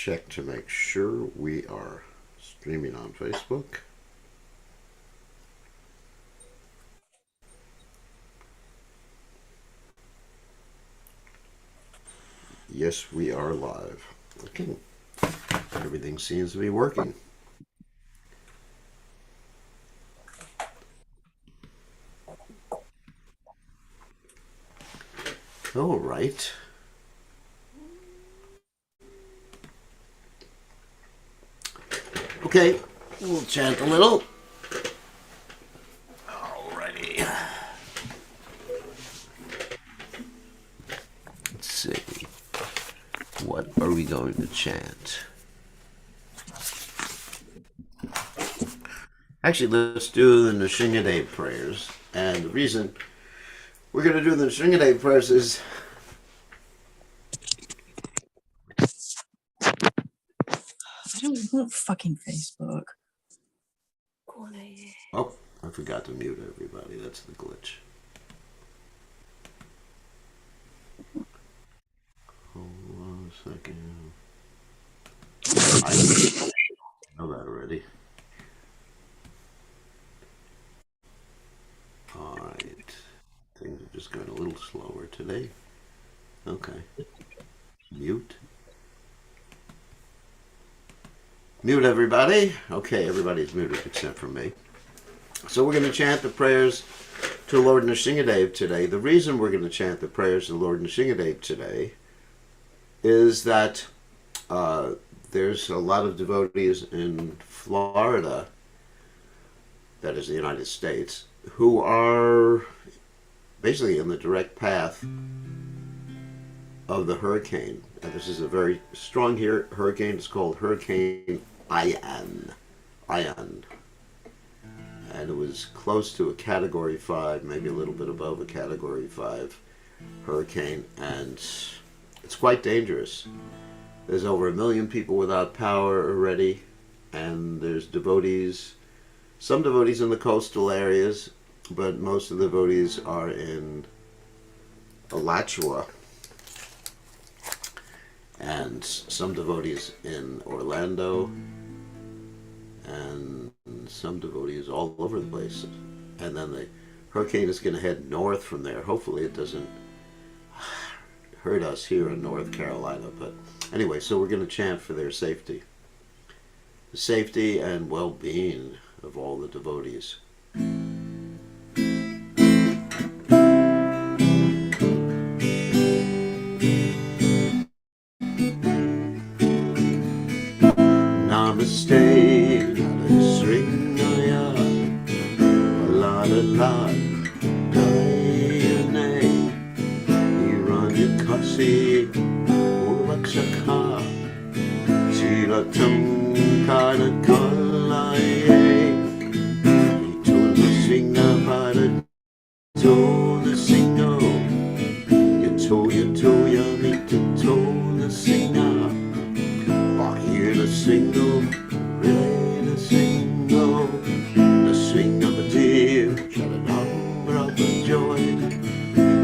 check to make sure we are streaming on Facebook. Yes, we are live. Okay. Everything seems to be working. All right. Okay, we'll chant a little. Alrighty. Let's see. What are we going to chant? Actually, let's do the Nrsimhadev prayers. And the reason we're going to do the Nrsimhadev prayers is I don't want fucking Facebook. oh, I forgot to mute everybody. That's the glitch. Hold on a second. I know that already. All right. Things are just going a little slower today. Okay. Mute. Mute everybody. Okay, everybody's muted except for me. So we're going to chant the prayers to Lord Nrsimhadev today. The reason we're going to chant the prayers to Lord Nrsimhadev today is that there's a lot of devotees in Florida, that is the United States, who are basically in the direct path of the hurricane. And this is a very strong hurricane. It's called Hurricane Ian. And it was close to a Category 5, maybe a little bit above a Category 5 hurricane, and it's quite dangerous. There's over 1 million people without power already, and there's devotees, some devotees in the coastal areas, but most of the devotees are in Alachua, and some devotees in Orlando, and some devotees all over the place. And then the hurricane is going to head north from there. Hopefully it doesn't hurt us here in North Carolina. But anyway, so we're going to chant for their safety. The safety and well-being of all the devotees. Namaste, Sringaya, la Dayane, Hiranyakasi, Urvakshakha, Shilatam Kanakalaye, Ituna Singha Bhara Tona Singho, Yato Yamita Tona Singha, Bahira Singho, Relay the Singho, the Singha Madir, Sharanam Brahma Joy,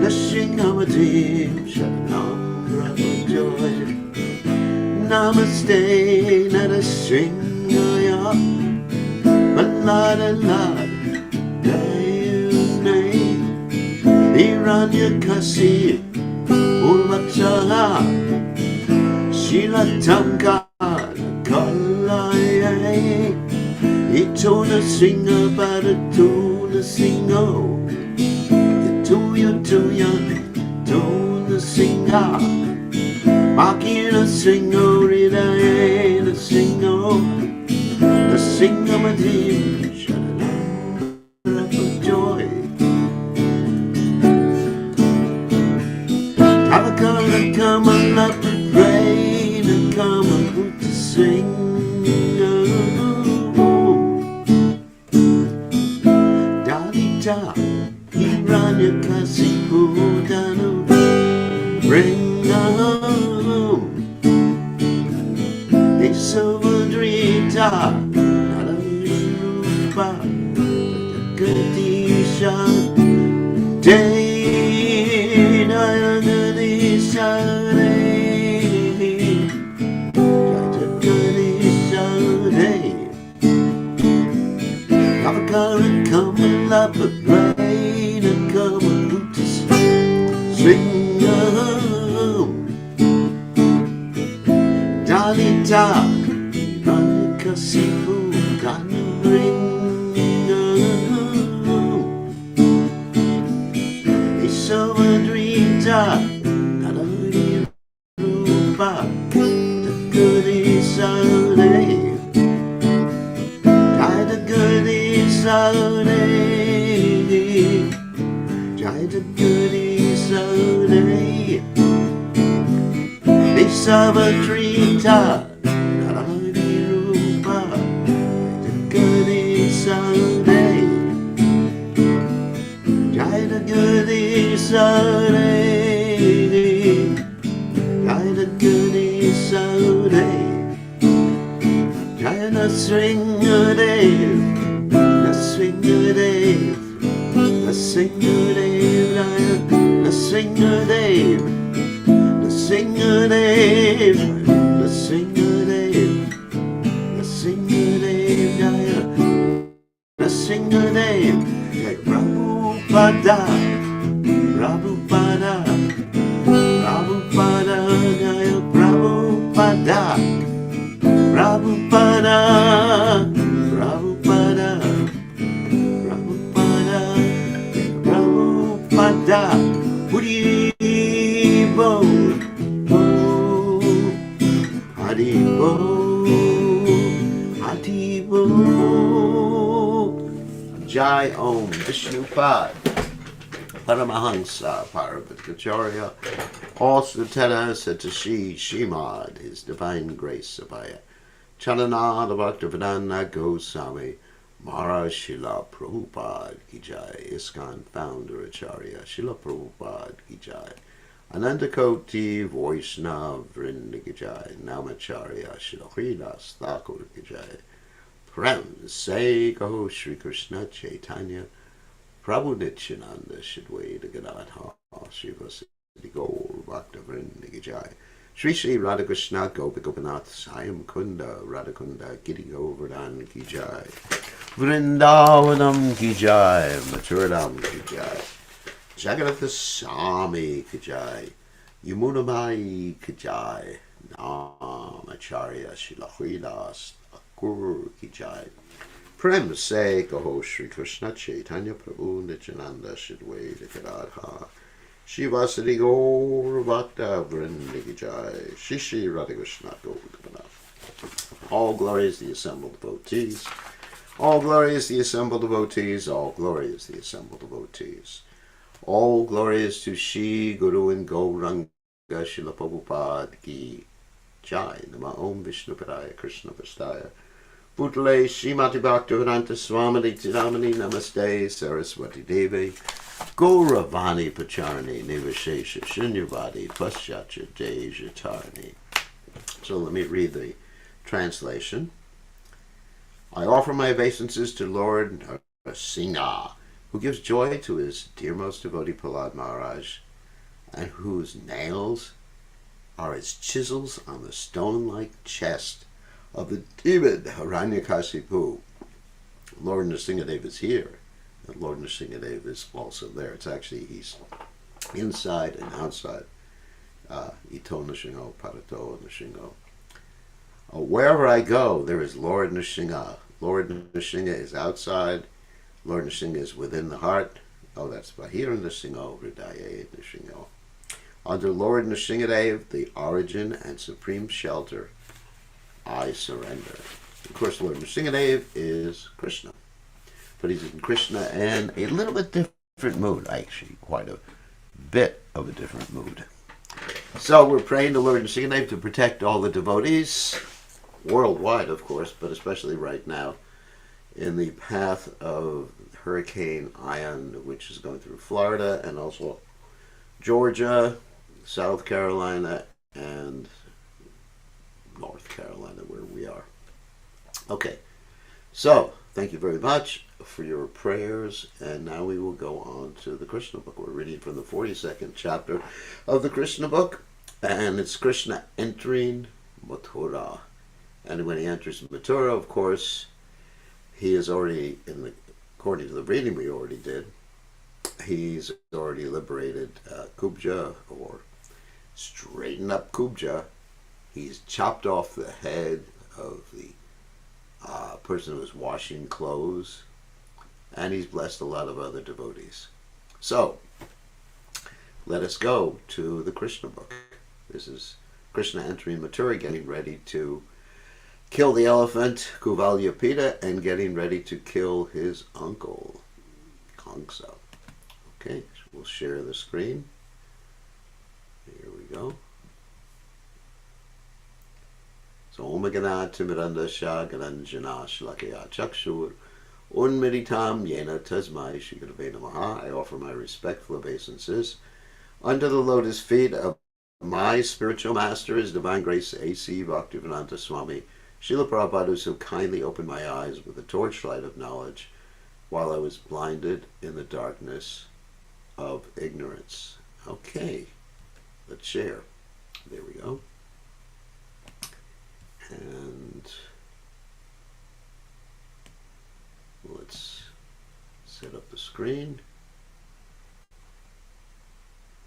the Singha Madir, Sharanam Brahma Joy, Namaste, Nara Singaya, Malada Lad, Dayane, Hiranyakasi, Urvakshaha, Shilatamka, Kalaye, Itona Singha Paratuna Singho, Yatuya Tuna Singha, Makina Singho, Ridayana Singho, the Singha Madim, Sharanam Brahma Joy. Avakana Kamala Rain Kama to sing. Dalita, Hiranyakasi Udanu, bring home. Isavadrita, Nalarupa, Gadisha, Day Nagadisha, Avakara coming up a brain and come a boots. Swing Dalita, Monica Sifu, gonna bring a summer dream time, not only Rupa, the goody Sunday, try the goody Sunday, try the goody Sunday. A summer tree top, not only Rupa, the goody Sunday, try the goody Sunday, try the goody Sunday, try the swinger Dave, the swinger Dave, the swinger Dave, the swinger Dave. Singer Dave, the singer Dave, the singer Dave, the singer Dave, Prabhupada, Prabhupada, Prabhupada, Prabhupada, Prabhupada, Prabhupada, Prabhupada, Prabhupada, Haribo. Haribo, Jai Om Vishnupad, Paramahansa Paravatkacharya, all Sutana Satashi Shimad, His Divine Grace Abhaya, Chananada Bhaktivedanta Goswami, Maharaj Srila Prabhupada Ki Jai, ISKCON Founder Acharya Srila Prabhupada Ki Jai, Anandakoti Vaishnava Vrinda Ki Jai, Namacharya Srila Haridas Thakur Ki Jai, Prem Se Kaho Shri Krishna Chaitanya Prabhu Nityananda Shadwaita Gadadha Shri Vasudhi Gaur Bhakta Vrinda Ki Jai, Shri Shri Radhakrishna Gopikopanath Sayam Kunda Radhakunda Giri Govardhan Ki Jai, Vrindavanam Ki Jai, Mathuradam Ki Jai, Jagannath Swami Ki Jai, Yamunamai Ki Jai, Namacharya Srila Haridas Thakur Ki Jai, Prem Se Kaho Shri Krishna Chaitanya Prabhu Nityananda Shadwaita Gadadha Shri Vasudhi Gaur Bhakta Vrinda Ki Jai, Shri Shri Radhakrishna Gopikopanath. All glory is the assembled devotees. All glory is the assembled devotees. All glory is the assembled devotees. All glory is to Shri Guru and Gauranga Srila Prabhupada Ki Jai. Nama Om Vishnupadaya Krishna Vastaya Bhutale Srimati Bhaktivedanta Swami Tidamani Namaste Saraswati Devi Gauravani Pacharani Nivashesha Shunyavadi Paschatya Dejatarani. So let me read the translation. I offer my obeisances to Lord Nrsimha, who gives joy to his dearmost devotee Prahlad Maharaj, and whose nails are as chisels on the stone-like chest of the demon Hiranyakashipu. Lord Nrsimhadev is here, and Lord Nrsimhadev is also there. It's actually, he's inside and outside. Ito Nrsimha, Parato Nrsimha. Wherever I go, there is Lord Nrsimha. Lord Nrsimha is outside. Lord Nrsimha is within the heart. Oh, that's Bahira Nrsimha, Hridaya Nrsimha. Under Lord Nrsimhadev, the origin and supreme shelter, I surrender. Of course, Lord Nrsimhadev is Krishna. But he's in Krishna in a little bit different mood. Actually, quite a bit of a different mood. So we're praying to Lord Nrsimhadev to protect all the devotees, worldwide, of course, but especially right now, in the path of Hurricane Ian, which is going through Florida and also Georgia, South Carolina, and North Carolina, where we are. Okay, so thank you very much for your prayers, and now we will go on to the Krishna book. We're reading from the 42nd chapter of the Krishna book, and it's Krishna entering Mathura. And when he enters Mathura, of course, he is already, according to the reading we already did, he's already liberated Kubja, or straightened up Kubja. He's chopped off the head of the person who was washing clothes, and he's blessed a lot of other devotees. So, let us go to the Krishna book. This is Krishna entering Mathura, getting ready to kill the elephant, Kuvalyapita, and getting ready to kill his uncle, Kamsa. Okay, so we'll share the screen. Here we go. So, Om Gana Timiranda Shah Gananjana Shlakaya Chakshur Unmeditam Yena Tasmai Shikadave Namaha. I offer my respectful obeisances under the lotus feet of my spiritual master, His Divine Grace A.C. Bhaktivedanta Swami Srila Prabhupada, who so kindly opened my eyes with the torchlight of knowledge while I was blinded in the darkness of ignorance. Okay, let's share. There we go. And let's set up the screen.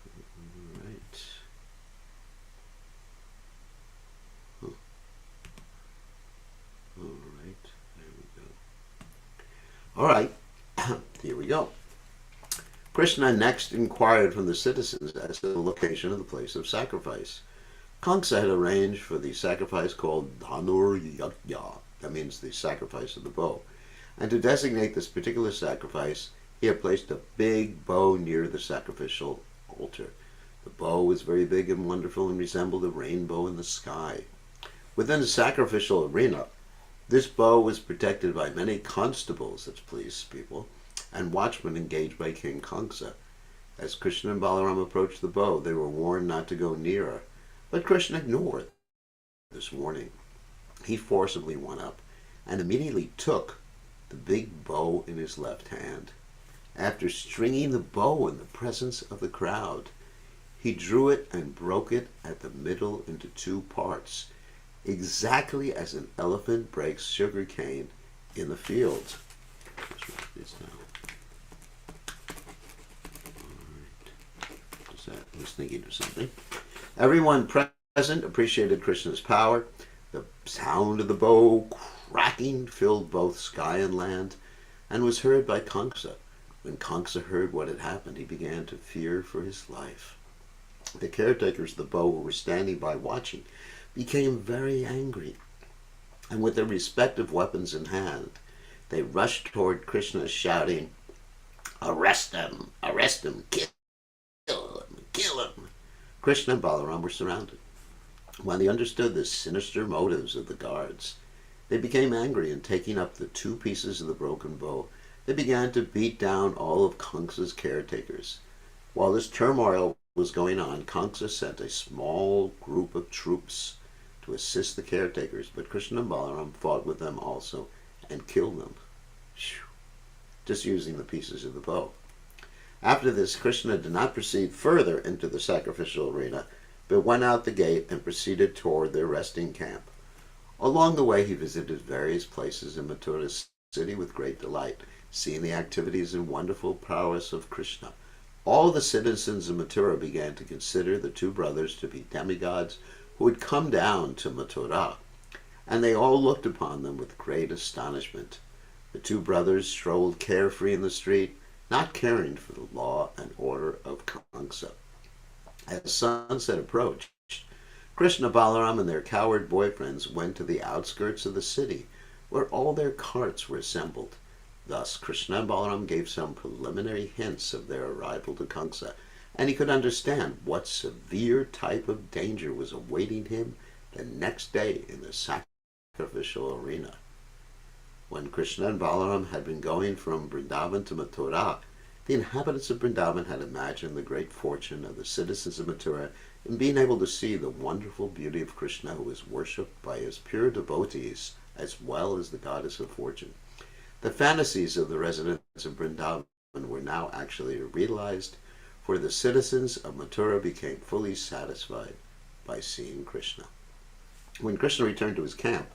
All right. All right, there we go. All right, here we go. Krishna next inquired from the citizens as to the location of the place of sacrifice. Kamsa had arranged for the sacrifice called Dhanur Yajna, that means the sacrifice of the bow. And to designate this particular sacrifice, he had placed a big bow near the sacrificial altar. The bow was very big and wonderful and resembled a rainbow in the sky. Within the sacrificial arena, this bow was protected by many constables, that's police people, and watchmen engaged by King Kamsa. As Krishna and Balaram approached the bow, they were warned not to go nearer. But Krishna ignored this warning. He forcibly went up and immediately took the big bow in his left hand. After stringing the bow in the presence of the crowd, he drew it and broke it at the middle into two parts, exactly as an elephant breaks sugar cane in the field. Let's write this down. All right. I was thinking of something. Everyone present appreciated Krishna's power. The sound of the bow cracking filled both sky and land and was heard by Kamsa. When Kamsa heard what had happened, he began to fear for his life. The caretakers of the bow, who were standing by watching, became very angry, and with their respective weapons in hand, they rushed toward Krishna shouting, "Arrest him! Arrest him! Kill him! Kill him!" Krishna and Balaram were surrounded. When they understood the sinister motives of the guards, they became angry, and taking up the two pieces of the broken bow, they began to beat down all of Kamsa's caretakers. While this turmoil was going on, Kamsa sent a small group of troops to assist the caretakers, but Krishna and Balaram fought with them also and killed them, just using the pieces of the bow. After this, Krishna did not proceed further into the sacrificial arena, but went out the gate and proceeded toward their resting camp. Along the way, he visited various places in Mathura city with great delight, seeing the activities and wonderful prowess of Krishna. All the citizens of Mathura began to consider the two brothers to be demigods who had come down to Mathura, and they all looked upon them with great astonishment. The two brothers strolled carefree in the street, not caring for the law and order of Kamsa. As sunset approached, Krishna, Balaram, and their coward boyfriends went to the outskirts of the city, where all their carts were assembled. Thus, Krishna and Balaram gave some preliminary hints of their arrival to Kamsa, and he could understand what severe type of danger was awaiting him the next day in the sacrificial arena. When Krishna and Balaram had been going from Vrindavan to Mathura, the inhabitants of Vrindavan had imagined the great fortune of the citizens of Mathura in being able to see the wonderful beauty of Krishna, who is worshipped by his pure devotees as well as the goddess of fortune. The fantasies of the residents of Vrindavan were now actually realized, for the citizens of Mathura became fully satisfied by seeing Krishna. When Krishna returned to his camp,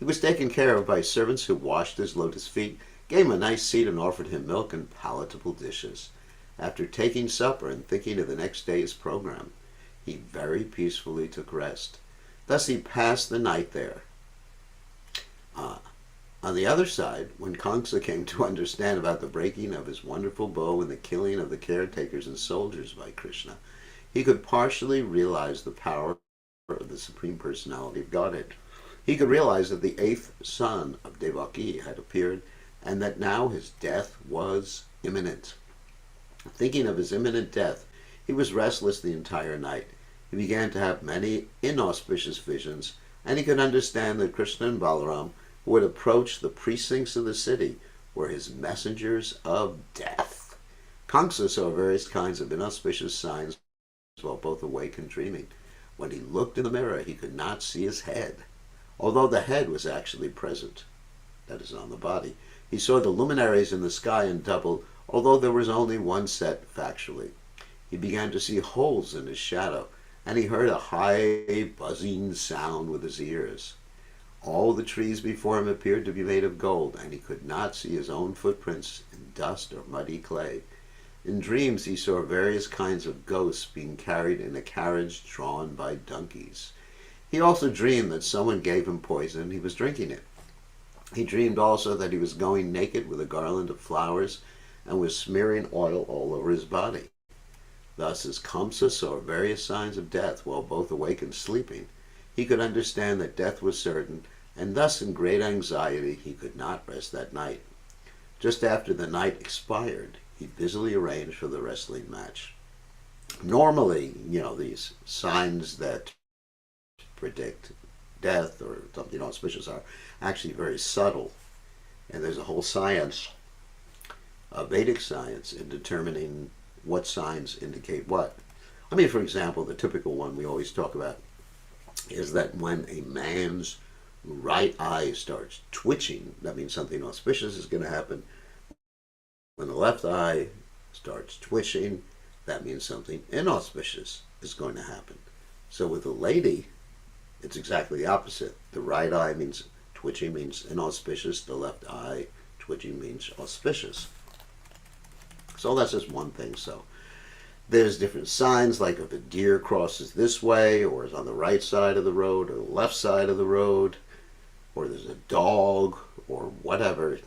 He was taken care of by servants who washed his lotus feet, gave him a nice seat, and offered him milk and palatable dishes. After taking supper and thinking of the next day's program, he very peacefully took rest. Thus he passed the night there. On the other side, when Kamsa came to understand about the breaking of his wonderful bow and the killing of the caretakers and soldiers by Krishna, he could partially realize the power of the Supreme Personality of Godhead. He could realize that the eighth son of Devaki had appeared and that now his death was imminent. Thinking of his imminent death, he was restless the entire night. He began to have many inauspicious visions, and he could understand that Krishna and Balaram would approach the precincts of the city were his messengers of death. Kamsa saw various kinds of inauspicious signs while both awake and dreaming. When he looked in the mirror, he could not see his head, although the head was actually present, that is, on the body. He saw the luminaries in the sky in double, although there was only one set factually. He began to see holes in his shadow, and he heard a high buzzing sound with his ears. All the trees before him appeared to be made of gold, and he could not see his own footprints in dust or muddy clay. In dreams he saw various kinds of ghosts being carried in a carriage drawn by donkeys. He also dreamed that someone gave him poison and he was drinking it. He dreamed also that he was going naked with a garland of flowers and was smearing oil all over his body. Thus, as Kamsa saw various signs of death while both awake and sleeping, he could understand that death was certain, and thus in great anxiety he could not rest that night. Just after the night expired, he busily arranged for the wrestling match. Normally, these signs that predict death or something auspicious are actually very subtle, and there's a whole science, a Vedic science, in determining what signs indicate what. I mean, for example, the typical one we always talk about is that when a man's right eye starts twitching, that means something auspicious is going to happen. When the left eye starts twitching, that means something inauspicious is going to happen. So with a lady, it's exactly the opposite. The right eye means twitching means inauspicious. The left eye twitching means auspicious. So that's just one thing. So there's different signs, like if a deer crosses this way, or is on the right side of the road, or the left side of the road, or there's a dog, or whatever.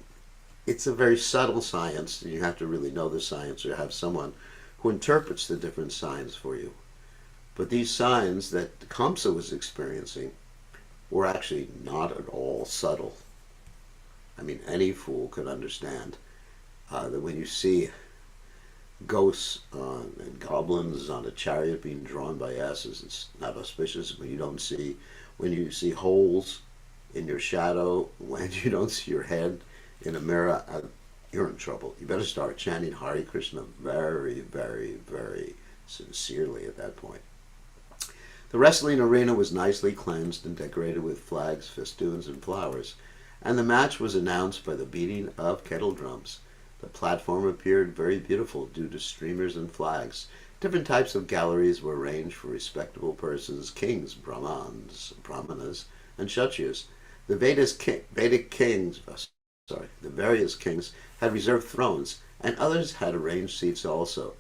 It's a very subtle science, and you have to really know the science or have someone who interprets the different signs for you. But these signs that Kamsa was experiencing were actually not at all subtle. I mean, any fool could understand that when you see ghosts and goblins on a chariot being drawn by asses, it's not auspicious. When you see holes in your shadow, when you don't see your head in a mirror, you're in trouble. You better start chanting Hare Krishna very, very, very sincerely at that point. The wrestling arena was nicely cleansed and decorated with flags, festoons, and flowers, and the match was announced by the beating of kettle drums. The platform appeared very beautiful due to streamers and flags. Different types of galleries were arranged for respectable persons, kings, brahmanas, and kshatriyas. The various kings had reserved thrones, and others had arranged seats also.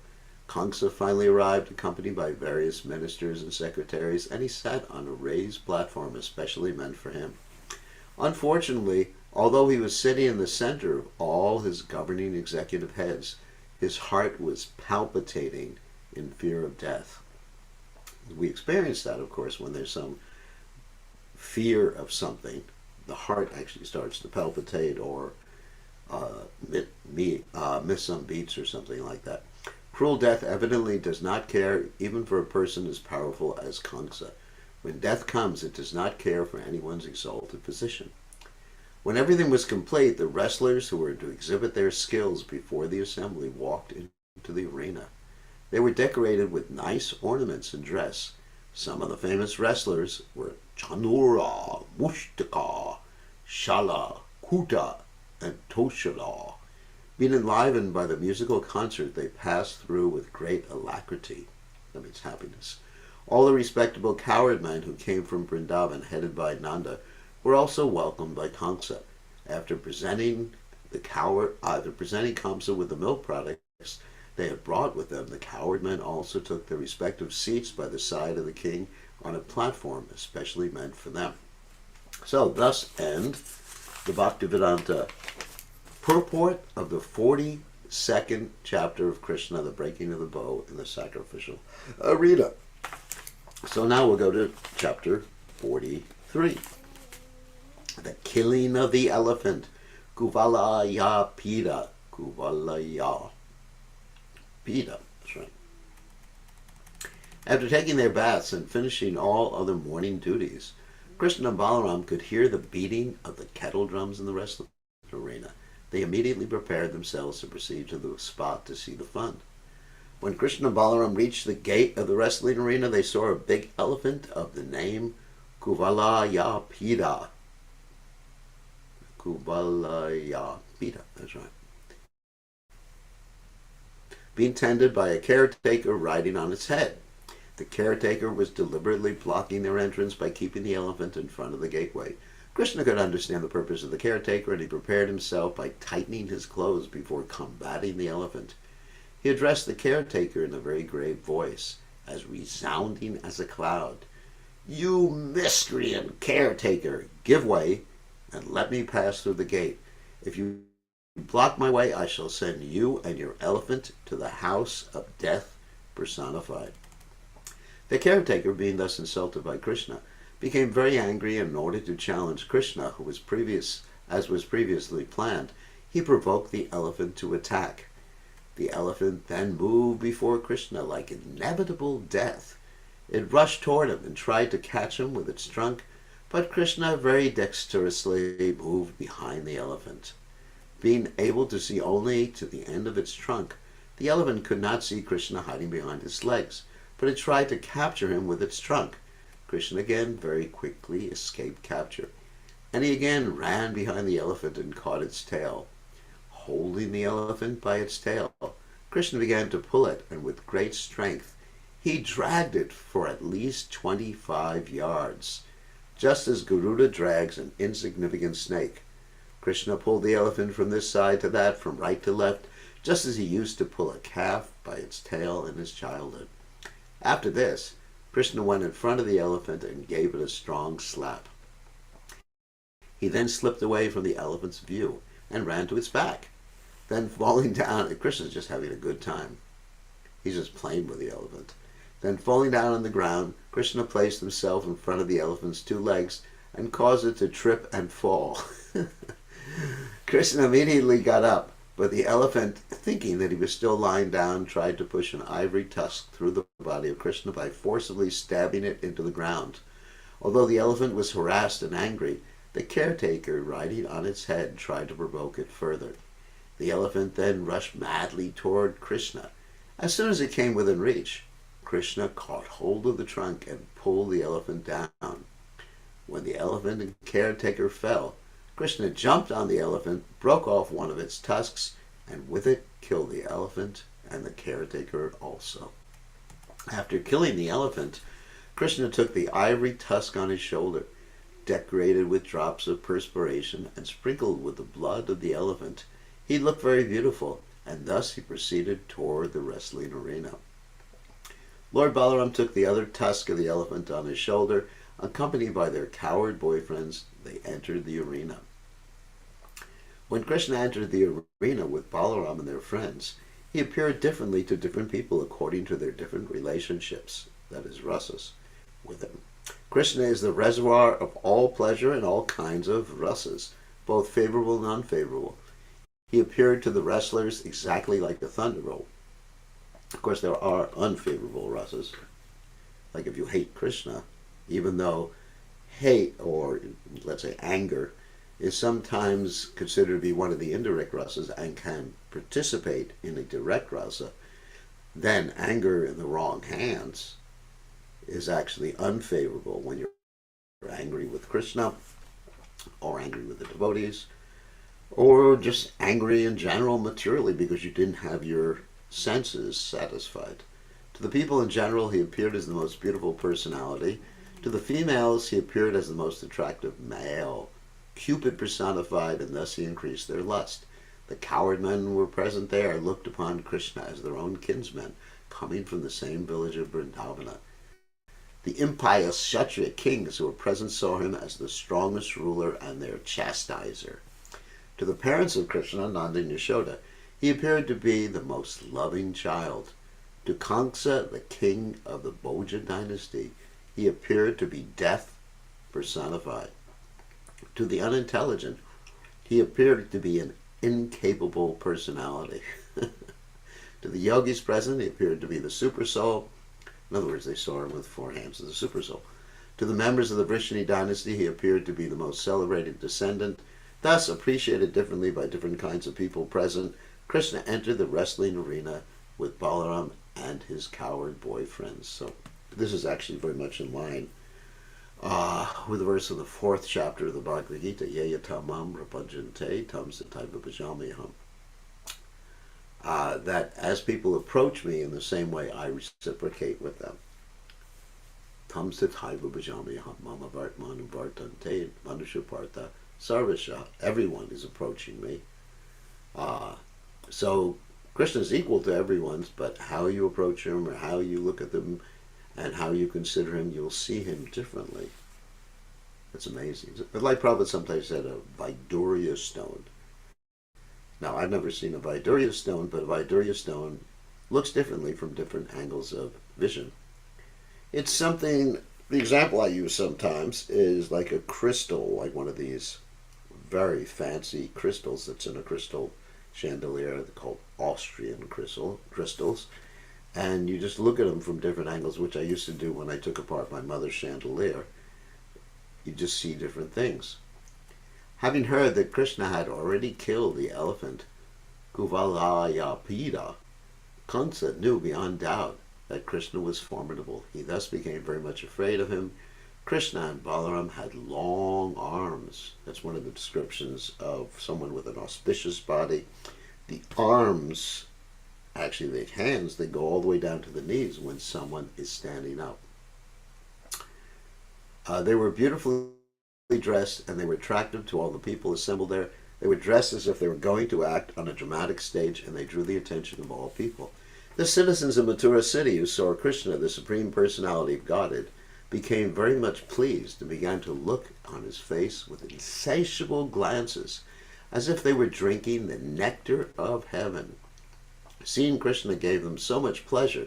Kamsa finally arrived, accompanied by various ministers and secretaries, and he sat on a raised platform especially meant for him. Unfortunately, although he was sitting in the center of all his governing executive heads, his heart was palpitating in fear of death. We experience that, of course, when there's some fear of something. The heart actually starts to palpitate or miss some beats or something like that. Cruel death evidently does not care even for a person as powerful as Kamsa. When death comes, it does not care for anyone's exalted position. When everything was complete, the wrestlers who were to exhibit their skills before the assembly walked into the arena. They were decorated with nice ornaments and dress. Some of the famous wrestlers were Chanura, Mushtaka, Shala, Kuta, and Toshala. Being enlivened by the musical concert, they passed through with great alacrity. That means happiness. All the respectable cowherd men who came from Vrindavan, headed by Nanda, were also welcomed by Kamsa. After presenting Kamsa with the milk products they had brought with them, the coward men also took their respective seats by the side of the king on a platform especially meant for them. So thus end the Bhaktivedanta purport of the 42nd chapter of Krishna, the breaking of the bow in the sacrificial arena. So now we'll go to chapter 43. The killing of the elephant. Kuvalaya Pida. Kuvalaya Pida. That's right. After taking their baths and finishing all other morning duties, Krishna and Balaram could hear the beating of the kettle drums in the wrestling arena. They immediately prepared themselves to proceed to the spot to see the fun. When Krishna and Balaram reached the gate of the wrestling arena, they saw a big elephant of the name Kuvalaya Pida. Kuvalaya Pida, that's right. Being tended by a caretaker riding on its head. The caretaker was deliberately blocking their entrance by keeping the elephant in front of the gateway. Krishna could understand the purpose of the caretaker, and he prepared himself by tightening his clothes before combating the elephant. He addressed the caretaker in a very grave voice, as resounding as a cloud. "You miscreant caretaker, give way and let me pass through the gate. If you block my way, I shall send you and your elephant to the house of death personified." The caretaker, being thus insulted by Krishna, became very angry, and in order to challenge Krishna, as was previously planned, he provoked the elephant to attack. The elephant then moved before Krishna like inevitable death. It rushed toward him and tried to catch him with its trunk, but Krishna very dexterously moved behind the elephant. Being able to see only to the end of its trunk, the elephant could not see Krishna hiding behind its legs, but it tried to capture him with its trunk. Krishna again very quickly escaped capture, and he again ran behind the elephant and caught its tail. Holding the elephant by its tail, Krishna began to pull it, and with great strength he dragged it for at least 25 yards, just as Garuda drags an insignificant snake. Krishna pulled the elephant from this side to that, from right to left, just as he used to pull a calf by its tail in his childhood. After this, Krishna went in front of the elephant and gave it a strong slap. He then slipped away from the elephant's view and ran to its back. Then falling down, Krishna's just having a good time. He's just playing with the elephant. Then falling down on the ground, Krishna placed himself in front of the elephant's two legs and caused it to trip and fall. Krishna immediately got up, but the elephant, thinking that he was still lying down, tried to push an ivory tusk through the body of Krishna by forcibly stabbing it into the ground. Although the elephant was harassed and angry, the caretaker riding on its head tried to provoke it further. The elephant then rushed madly toward Krishna. As soon as it came within reach, Krishna caught hold of the trunk and pulled the elephant down. When the elephant and caretaker fell, Krishna jumped on the elephant, broke off one of its tusks, and with it killed the elephant and the caretaker also. After killing the elephant, Krishna took the ivory tusk on his shoulder, decorated with drops of perspiration and sprinkled with the blood of the elephant. He looked very beautiful, and thus he proceeded toward the wrestling arena. Lord Balaram took the other tusk of the elephant on his shoulder. Accompanied by their coward boyfriends, they entered the arena. When Krishna entered the arena with Balaram and their friends, he appeared differently to different people according to their different relationships, that is, rasas, with him. Krishna is the reservoir of all pleasure and all kinds of rasas, both favorable and unfavorable. He appeared to the wrestlers exactly like the thunder roll. Of course, there are unfavorable rasas. Like if you hate Krishna, even though hate, or let's say anger, is sometimes considered to be one of the indirect rasas and can participate in a direct rasa, then anger in the wrong hands is actually unfavorable when you're angry with Krishna, or angry with the devotees, or just angry in general materially because you didn't have your senses satisfied. To the people in general, he appeared as the most beautiful personality. To the females, he appeared as the most attractive male, Cupid personified, and thus he increased their lust. The coward men who were present there looked upon Krishna as their own kinsmen, coming from the same village of Vrindavana. The impious Kshatriya kings who were present saw him as the strongest ruler and their chastiser. To the parents of Krishna, Nanda and Yashoda, he appeared to be the most loving child. To Kamsa, the king of the Bhoja dynasty, he appeared to be death personified. To the unintelligent, he appeared to be an incapable personality. To the yogis present, he appeared to be the super soul. In other words, they saw him with four hands as the super soul. To the members of the Vrishni dynasty, he appeared to be the most celebrated descendant. Thus, appreciated differently by different kinds of people present, Krishna entered the wrestling arena with Balaram and his coward boyfriends. So this is actually very much in line with the verse of the 4th chapter of the Bhagavad Gita, Yeya tamam rapajante tam sataiva bhajamiham. That as people approach me in the same way, I reciprocate with them. Tam sataiva bhajamiham mama vartmanu vartante manusha partha sarvasha. Everyone is approaching me. So Krishna is equal to everyone's, but how you approach him or how you look at them and how you consider him, you'll see him differently. It's amazing. But like Prabhupada sometimes said, a Vaidurya stone. Now, I've never seen a Vaidurya stone, but a Vaidurya stone looks differently from different angles of vision. It's something, the example I use sometimes is like a crystal, like one of these very fancy crystals that's in a crystal chandelier called Austrian crystals. And you just look at them from different angles, which I used to do when I took apart my mother's chandelier. You just see different things. Having heard that Krishna had already killed the elephant Kuvalayapida, Kamsa knew beyond doubt that Krishna was formidable. He thus became very much afraid of him. Krishna and Balaram had long arms. That's one of the descriptions of someone with an auspicious body. The arms, actually the hands, they go all the way down to the knees when someone is standing up. They were beautifully dressed and they were attractive to all the people assembled there. They were dressed as if they were going to act on a dramatic stage, and they drew the attention of all people. The citizens of Mathura city who saw Krishna, the Supreme Personality of Godhead, became very much pleased and began to look on his face with insatiable glances, as if they were drinking the nectar of heaven. Seeing Krishna gave them so much pleasure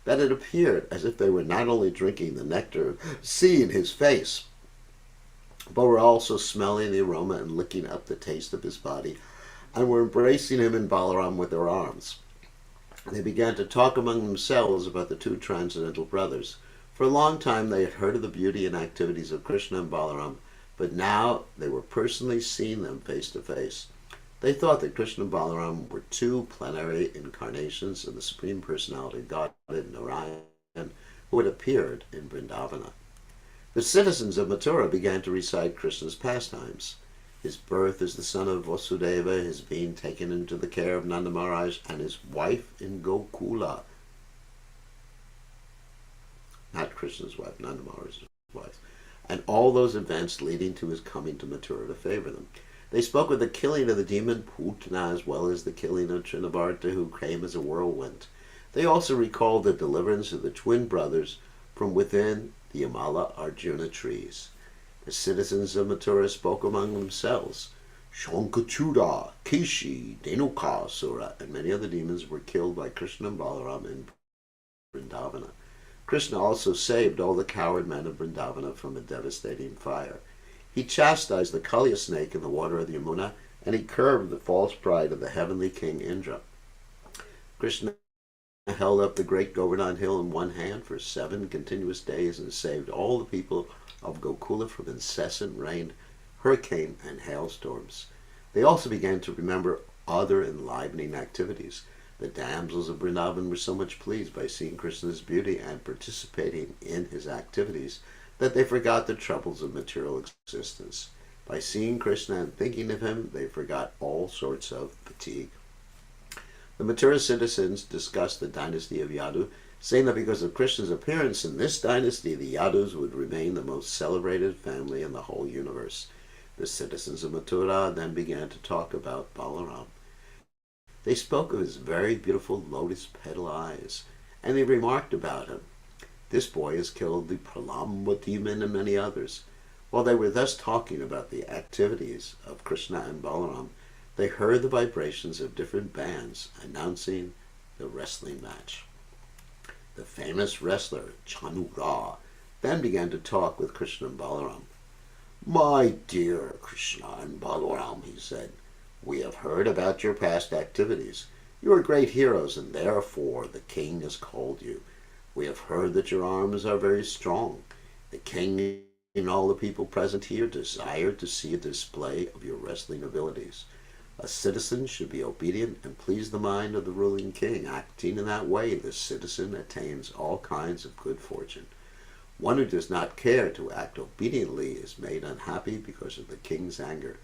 that it appeared as if they were not only drinking the nectar of seeing his face, but were also smelling the aroma and licking up the taste of his body, and were embracing him and Balaram with their arms. They began to talk among themselves about the two transcendental brothers. For a long time they had heard of the beauty and activities of Krishna and Balaram, but now they were personally seeing them face to face. They thought that Krishna and Balaram were two plenary incarnations of the Supreme Personality of Godhead, Narayan, who had appeared in Vrindavana. The citizens of Mathura began to recite Krishna's pastimes. His birth as the son of Vasudeva, his being taken into the care of Nanda Maharaj, and his wife in Gokula. Not Krishna's wife, Nanda Maharaj's wife. And all those events leading to his coming to Mathura to favor them. They spoke of the killing of the demon Putana as well as the killing of Trinavarta, who came as a whirlwind. They also recalled the deliverance of the twin brothers from within the Amala Arjuna trees. The citizens of Mathura spoke among themselves. Shankachuda, Kishi, Dhenukasura, and many other demons were killed by Krishna and Balaram in Vrindavana. Krishna also saved all the coward men of Vrindavana from a devastating fire. He chastised the Kalya snake in the water of the Yamuna, and he curbed the false pride of the heavenly king Indra. Krishna held up the great Govardhan hill in one hand for 7 continuous days and saved all the people of Gokula from incessant rain, hurricane, and hailstorms. They also began to remember other enlivening activities. The damsels of Vrindavan were so much pleased by seeing Krishna's beauty and participating in his activities that they forgot the troubles of material existence. By seeing Krishna and thinking of him, they forgot all sorts of fatigue. The Mathura citizens discussed the dynasty of Yadu, saying that because of Krishna's appearance in this dynasty, the Yadus would remain the most celebrated family in the whole universe. The citizens of Mathura then began to talk about Balaram. They spoke of his very beautiful lotus petal eyes, and they remarked about him. This boy has killed the Pralamba demon and many others. While they were thus talking about the activities of Krishna and Balaram, they heard the vibrations of different bands announcing the wrestling match. The famous wrestler Chanura then began to talk with Krishna and Balaram. "My dear Krishna and Balaram," he said, "we have heard about your past activities. You are great heroes, and therefore the king has called you. We have heard that your arms are very strong. The king and all the people present here desire to see a display of your wrestling abilities. A citizen should be obedient and please the mind of the ruling king. Acting in that way, the citizen attains all kinds of good fortune. One who does not care to act obediently is made unhappy because of the king's anger.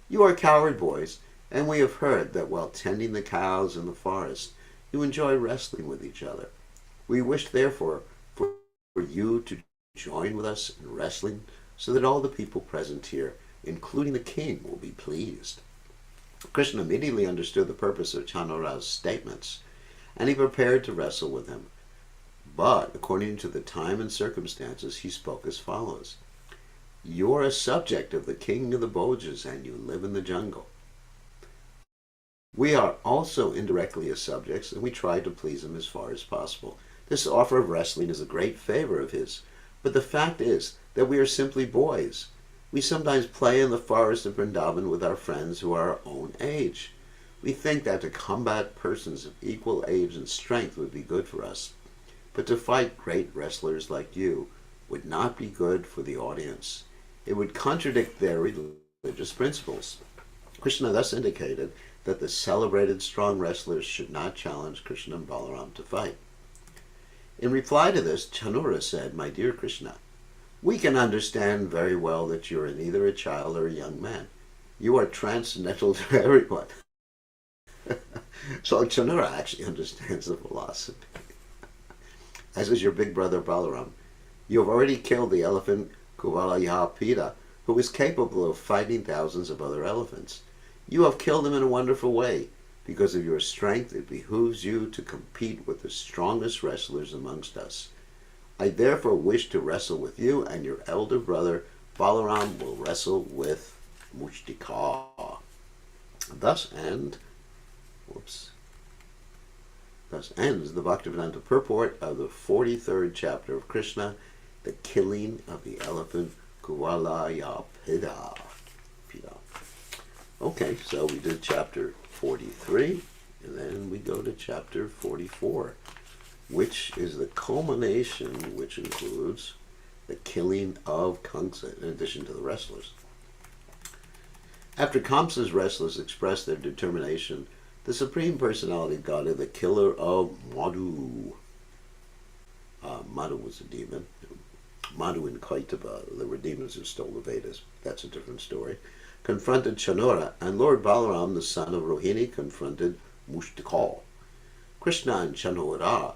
You are coward boys, and we have heard that while tending the cows in the forest, you enjoy wrestling with each other. We wish, therefore, for you to join with us in wrestling so that all the people present here, including the king, will be pleased." Krishna immediately understood the purpose of Chanura's statements, and he prepared to wrestle with him. But, according to the time and circumstances, he spoke as follows. "You are a subject of the king of the Bhojas, and you live in the jungle. We are also indirectly his subjects, and we try to please him as far as possible. This offer of wrestling is a great favor of his, but the fact is that we are simply boys. We sometimes play in the forest of Vrindavan with our friends who are our own age. We think that to combat persons of equal age and strength would be good for us, but to fight great wrestlers like you would not be good for the audience. It would contradict their religious principles." Krishna thus indicated that the celebrated strong wrestlers should not challenge Krishna and Balaram to fight. In reply to this, Chanura said, "My dear Krishna, we can understand very well that you are neither a child or a young man. You are transcendental to everyone." So Chanura actually understands the philosophy. "As is your big brother Balaram, you have already killed the elephant Kuvalayapida, who is capable of fighting thousands of other elephants. You have killed him in a wonderful way. Because of your strength, it behooves you to compete with the strongest wrestlers amongst us. I therefore wish to wrestle with you, and your elder brother Balaram will wrestle with Mushtika." Thus ends the Bhaktivedanta purport of the 43rd chapter of Krishna, the killing of the elephant Kuvalayapida. Okay, so we did chapter 43, and then we go to chapter 44, which is the culmination, which includes the killing of Kamsa, in addition to the wrestlers. After Kamsa's wrestlers expressed their determination, the Supreme Personality of Godhead, the killer of Madhu, Madhu was a demon. Madhu and Kaitava, there were demons who stole the Vedas. That's a different story. Confronted Chanura, and Lord Balaram, the son of Rohini, confronted Mushtika. Krishna and Chanura,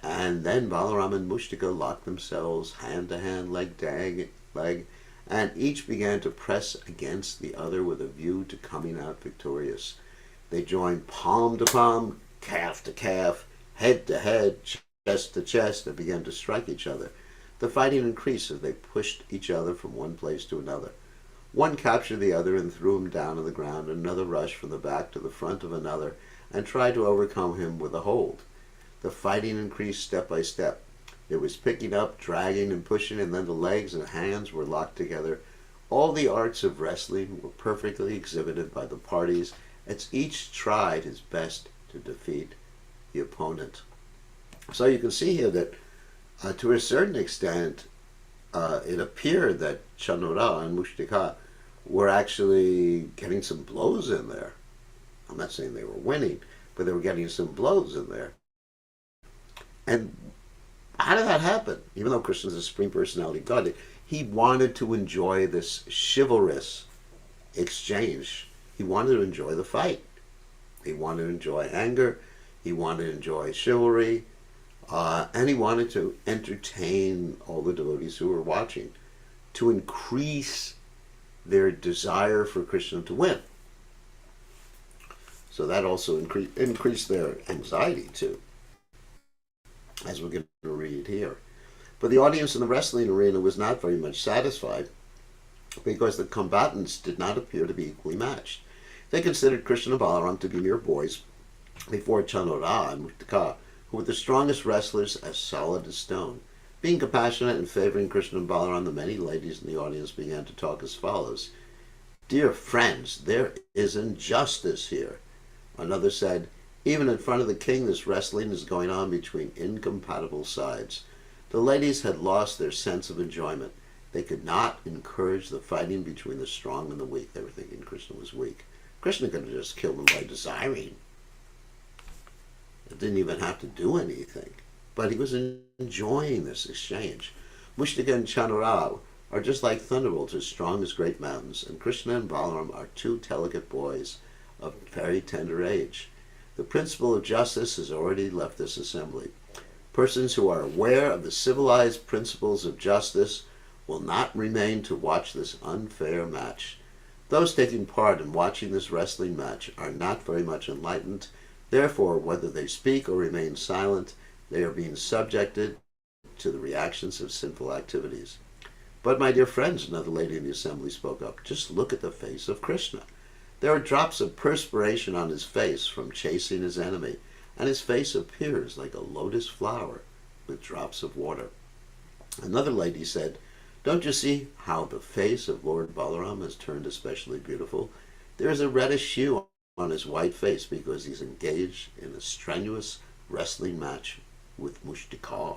and then Balaram and Mushtika locked themselves hand to hand, leg to leg, and each began to press against the other with a view to coming out victorious. They joined palm to palm, calf to calf, head to head, chest to chest, and began to strike each other. The fighting increased as they pushed each other from one place to another. One captured the other and threw him down on the ground. Another rushed from the back to the front of another and tried to overcome him with a hold. The fighting increased step by step. It was picking up, dragging, and pushing, and then the legs and hands were locked together. All the arts of wrestling were perfectly exhibited by the parties as each tried his best to defeat the opponent. So you can see here that to a certain extent, it appeared that Chanura and Mushtika were actually getting some blows in there. I'm not saying they were winning, but they were getting some blows in there. And how did that happen? Even though Krishna is the Supreme Personality of God, he wanted to enjoy this chivalrous exchange. He wanted to enjoy the fight. He wanted to enjoy anger. He wanted to enjoy chivalry. And he wanted to entertain all the devotees who were watching, to increase their desire for Krishna to win. So that also increased their anxiety too, as we're going to read here. But the audience in the wrestling arena was not very much satisfied, because the combatants did not appear to be equally matched. They considered Krishna and Balaram to be mere boys before Chanora and Muktika, who were the strongest wrestlers, as solid as stone. Being compassionate and favoring Krishna and Balaram, the many ladies in the audience began to talk as follows. "Dear friends, there is injustice here." Another said, "Even in front of the king, this wrestling is going on between incompatible sides." The ladies had lost their sense of enjoyment. They could not encourage the fighting between the strong and the weak. They were thinking Krishna was weak. Krishna could have just killed them by desiring. It didn't even have to do anything. But he was enjoying this exchange. Mustika and Chanura are just like thunderbolts, as strong as great mountains, and Krishna and Balaram are two delicate boys of very tender age. The principle of justice has already left this assembly. Persons who are aware of the civilized principles of justice will not remain to watch this unfair match. Those taking part in watching this wrestling match are not very much enlightened. Therefore, whether they speak or remain silent, they are being subjected to the reactions of sinful activities. "But my dear friends," another lady in the assembly spoke up, "just look at the face of Krishna. There are drops of perspiration on his face from chasing his enemy, and his face appears like a lotus flower with drops of water." Another lady said, "Don't you see how the face of Lord Balaram has turned especially beautiful? There is a reddish hue on his white face because he's engaged in a strenuous wrestling match with Mustika."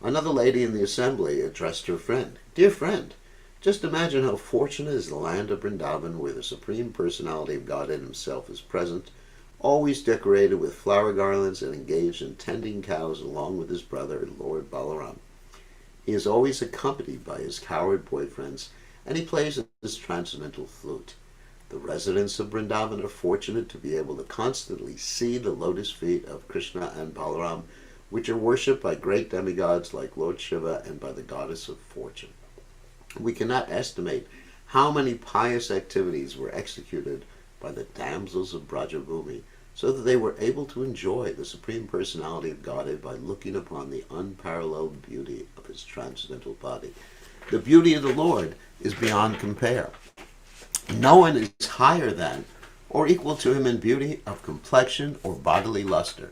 Another lady in the assembly addressed her friend, "Dear friend, just imagine how fortunate is the land of Vrindavan, where the Supreme Personality of Godhead himself is present, always decorated with flower garlands and engaged in tending cows along with his brother, Lord Balaram. He is always accompanied by his cowherd boyfriends, and he plays his transcendental flute. The residents of Vrindavan are fortunate to be able to constantly see the lotus feet of Krishna and Balaram, which are worshipped by great demigods like Lord Shiva and by the goddess of fortune. We cannot estimate how many pious activities were executed by the damsels of Brajabhumi, so that they were able to enjoy the Supreme Personality of Godhead by looking upon the unparalleled beauty of his transcendental body. The beauty of the Lord is beyond compare. No one is higher than or equal to him in beauty of complexion or bodily luster.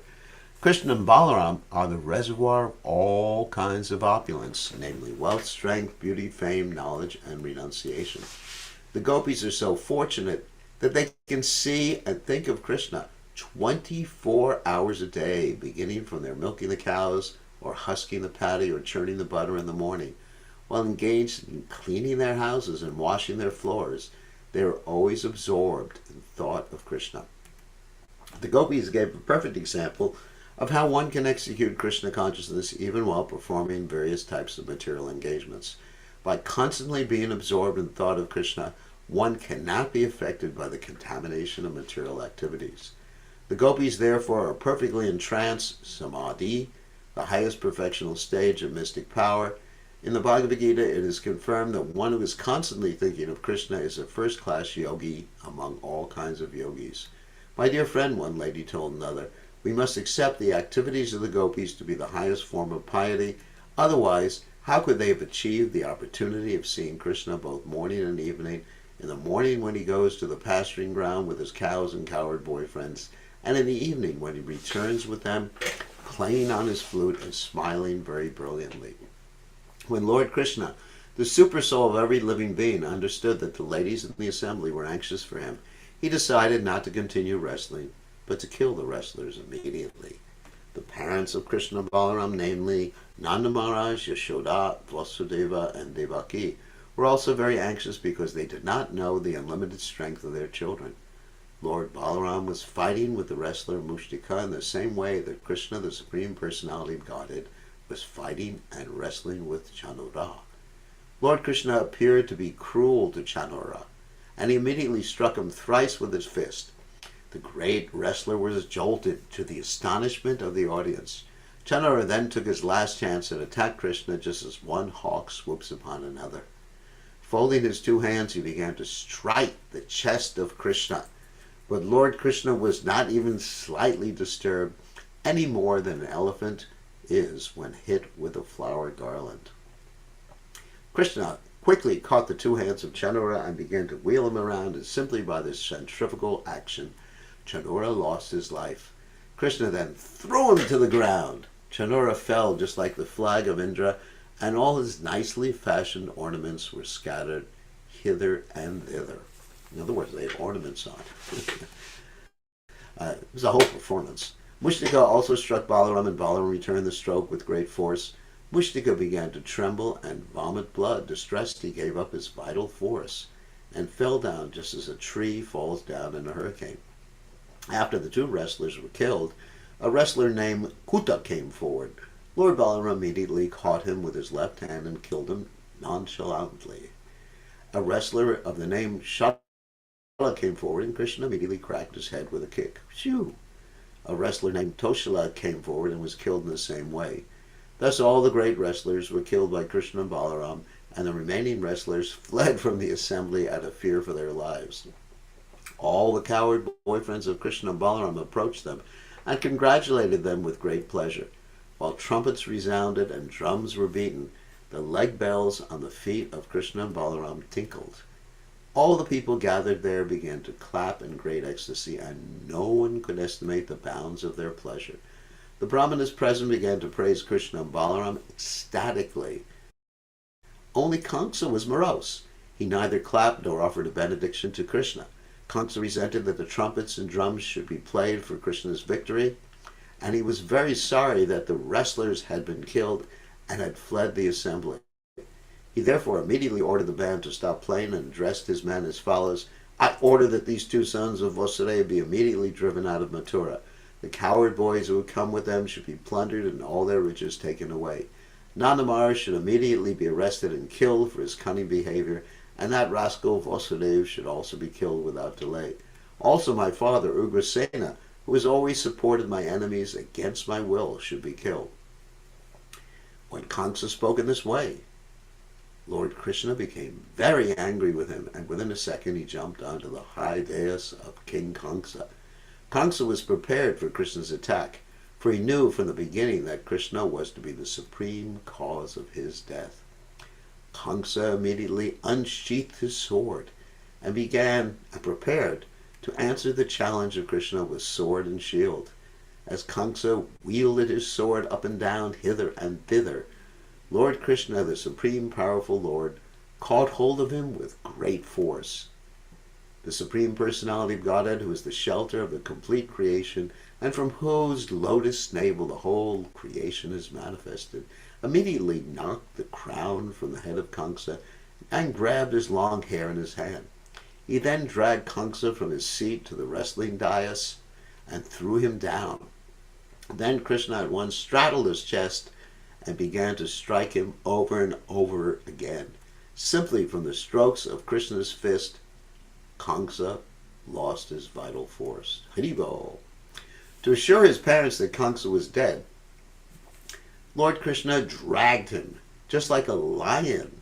Krishna and Balaram are the reservoir of all kinds of opulence, namely wealth, strength, beauty, fame, knowledge, and renunciation. The gopis are so fortunate that they can see and think of Krishna 24 hours a day, beginning from their milking the cows, or husking the paddy, or churning the butter in the morning. While engaged in cleaning their houses and washing their floors, they are always absorbed in thought of Krishna. The gopis gave a perfect example of how one can execute Krishna consciousness even while performing various types of material engagements. By constantly being absorbed in thought of Krishna, one cannot be affected by the contamination of material activities. The gopis therefore are perfectly in trance, samadhi, the highest perfectional stage of mystic power. In the Bhagavad Gita, it is confirmed that one who is constantly thinking of Krishna is a first-class yogi among all kinds of yogis. "My dear friend," one lady told another, "we must accept the activities of the gopis to be the highest form of piety. Otherwise, how could they have achieved the opportunity of seeing Krishna both morning and evening, in the morning when he goes to the pasturing ground with his cows and cowherd boyfriends, and in the evening when he returns with them, playing on his flute and smiling very brilliantly?" When Lord Krishna, the super soul of every living being, understood that the ladies in the assembly were anxious for him, he decided not to continue wrestling, but to kill the wrestlers immediately. The parents of Krishna and Balaram, namely Nanda Maharaj, Yashoda, Vasudeva, and Devaki, were also very anxious because they did not know the unlimited strength of their children. Lord Balaram was fighting with the wrestler Mustika in the same way that Krishna, the Supreme Personality of Godhead, was fighting and wrestling with Chanura. Lord Krishna appeared to be cruel to Chanura, and he immediately struck him thrice with his fist. The great wrestler was jolted to the astonishment of the audience. Chanura then took his last chance and attacked Krishna just as one hawk swoops upon another. Folding his two hands, he began to strike the chest of Krishna. But Lord Krishna was not even slightly disturbed, any more than an elephant is when hit with a flower garland. Krishna quickly caught the two hands of Chanura and began to wheel him around, and simply by this centrifugal action, Chanura lost his life. Krishna then threw him to the ground. Chanura fell just like the flag of Indra, and all his nicely fashioned ornaments were scattered hither and thither. In other words, they had ornaments on. It was a whole performance. Mushtika also struck Balaram, and Balaram returned the stroke with great force. Mushtika began to tremble and vomit blood. Distressed, he gave up his vital force and fell down just as a tree falls down in a hurricane. After the two wrestlers were killed, a wrestler named Kuta came forward. Lord Balaram immediately caught him with his left hand and killed him nonchalantly. A wrestler of the name Shala came forward, and Krishna immediately cracked his head with a kick. Phew! A wrestler named Toshala came forward and was killed in the same way. Thus all the great wrestlers were killed by Krishna and Balaram, and the remaining wrestlers fled from the assembly out of fear for their lives. All the coward boyfriends of Krishna and Balaram approached them and congratulated them with great pleasure. While trumpets resounded and drums were beaten, the leg bells on the feet of Krishna and Balaram tinkled. All the people gathered there began to clap in great ecstasy, and no one could estimate the bounds of their pleasure. The brahmanas present began to praise Krishna and Balaram ecstatically. Only Kamsa was morose. He neither clapped nor offered a benediction to Krishna. Kamsa resented that the trumpets and drums should be played for Krishna's victory, and he was very sorry that the wrestlers had been killed and had fled the assembly. He therefore immediately ordered the band to stop playing and addressed his men as follows: I order that these two sons of Vasudeva be immediately driven out of Mathura. The coward boys who would come with them should be plundered and all their riches taken away. Nandamar should immediately be arrested and killed for his cunning behavior, and that rascal Vasudeva should also be killed without delay. Also my father Ugrasena, who has always supported my enemies against my will, should be killed. When Kamsa spoke in this way, Lord Krishna became very angry with him, and within a second he jumped onto the high dais of King Kamsa. Kamsa was prepared for Krishna's attack, for he knew from the beginning that Krishna was to be the supreme cause of his death. Kamsa immediately unsheathed his sword and prepared to answer the challenge of Krishna with sword and shield. As Kamsa wielded his sword up and down, hither and thither, Lord Krishna, the supreme powerful Lord, caught hold of him with great force. The Supreme Personality of Godhead, who is the shelter of the complete creation, and from whose lotus navel the whole creation is manifested, immediately knocked the crown from the head of Kamsa and grabbed his long hair in his hand. He then dragged Kamsa from his seat to the wrestling dais and threw him down. Then Krishna at once straddled his chest and began to strike him over and over again. Simply from the strokes of Krishna's fist, Kamsa lost his vital force. Haribol. To assure his parents that Kamsa was dead, Lord Krishna dragged him, just like a lion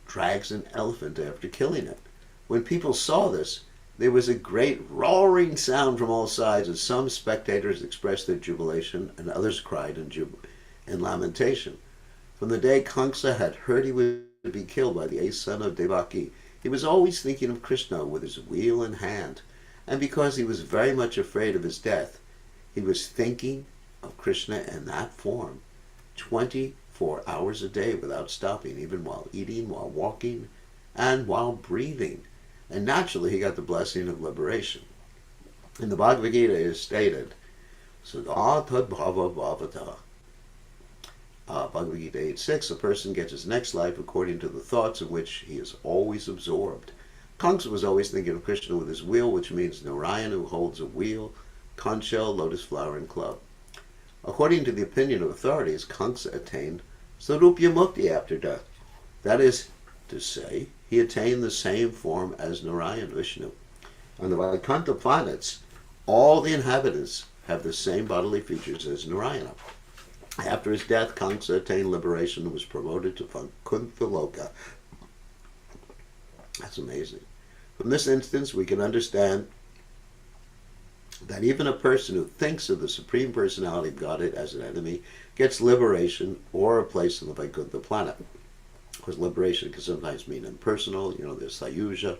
drags an elephant after killing it. When people saw this, there was a great roaring sound from all sides, and some spectators expressed their jubilation, and others cried in lamentation. From the day Kamsa had heard he would be killed by the eighth son of Devaki, he was always thinking of Krishna with his wheel in hand, and because he was very much afraid of his death, he was thinking of Krishna in that form 24 hours a day without stopping, even while eating, while walking, and while breathing. And naturally he got the blessing of liberation. In the Bhagavad Gita it is stated, Siddhartha Bhava Bhavata. Bhagavad Gita 8.6, a person gets his next life according to the thoughts in which he is always absorbed. Kamsa was always thinking of Krishna with his wheel, which means Narayan, who holds a wheel, conch shell, lotus flower, and club. According to the opinion of authorities, Kamsa attained Sarupya Mukti after death. That is to say, he attained the same form as Narayan Vishnu. On the Vaikuntha planets, all the inhabitants have the same bodily features as Narayana. After his death, Kamsa attained liberation and was promoted to Vaikuntha. That's amazing. From this instance, we can understand that even a person who thinks of the Supreme Personality of Godhead as an enemy gets liberation or a place in the Vaikuntha planet. Because liberation can sometimes mean impersonal. You know, there's Sayuja,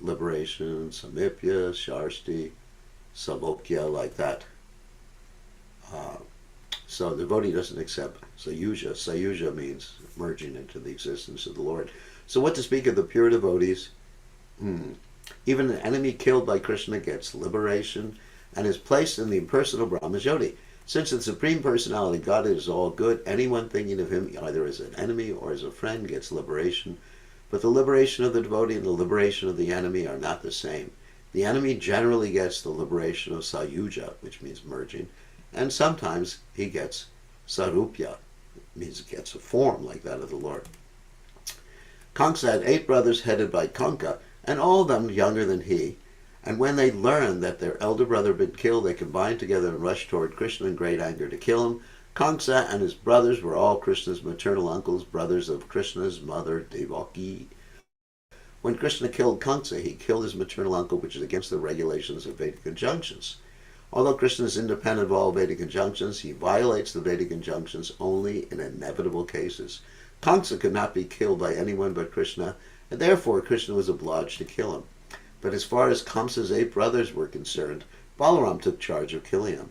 liberation, Samipya, Sharsti, Savokya, like that. So the devotee doesn't accept Sayuja. Sayuja means merging into the existence of the Lord. So what to speak of the pure devotees? Even an enemy killed by Krishna gets liberation and is placed in the impersonal Brahmajyoti. Since the Supreme Personality of God is all good, anyone thinking of him either as an enemy or as a friend gets liberation. But the liberation of the devotee and the liberation of the enemy are not the same. The enemy generally gets the liberation of Sayuja, which means merging, and sometimes he gets Sarupya, means it gets a form like that of the Lord. Kamsa had 8 brothers headed by Kanka, and all of them younger than he. And when they learned that their elder brother had been killed, they combined together and rushed toward Krishna in great anger to kill him. Kamsa and his brothers were all Krishna's maternal uncles, brothers of Krishna's mother, Devaki. When Krishna killed Kamsa, he killed his maternal uncle, which is against the regulations of Vedic injunctions. Although Krishna is independent of all Vedic injunctions, he violates the Vedic injunctions only in inevitable cases. Kamsa could not be killed by anyone but Krishna, and therefore Krishna was obliged to kill him. But as far as Kamsa's 8 brothers were concerned, Balaram took charge of killing him.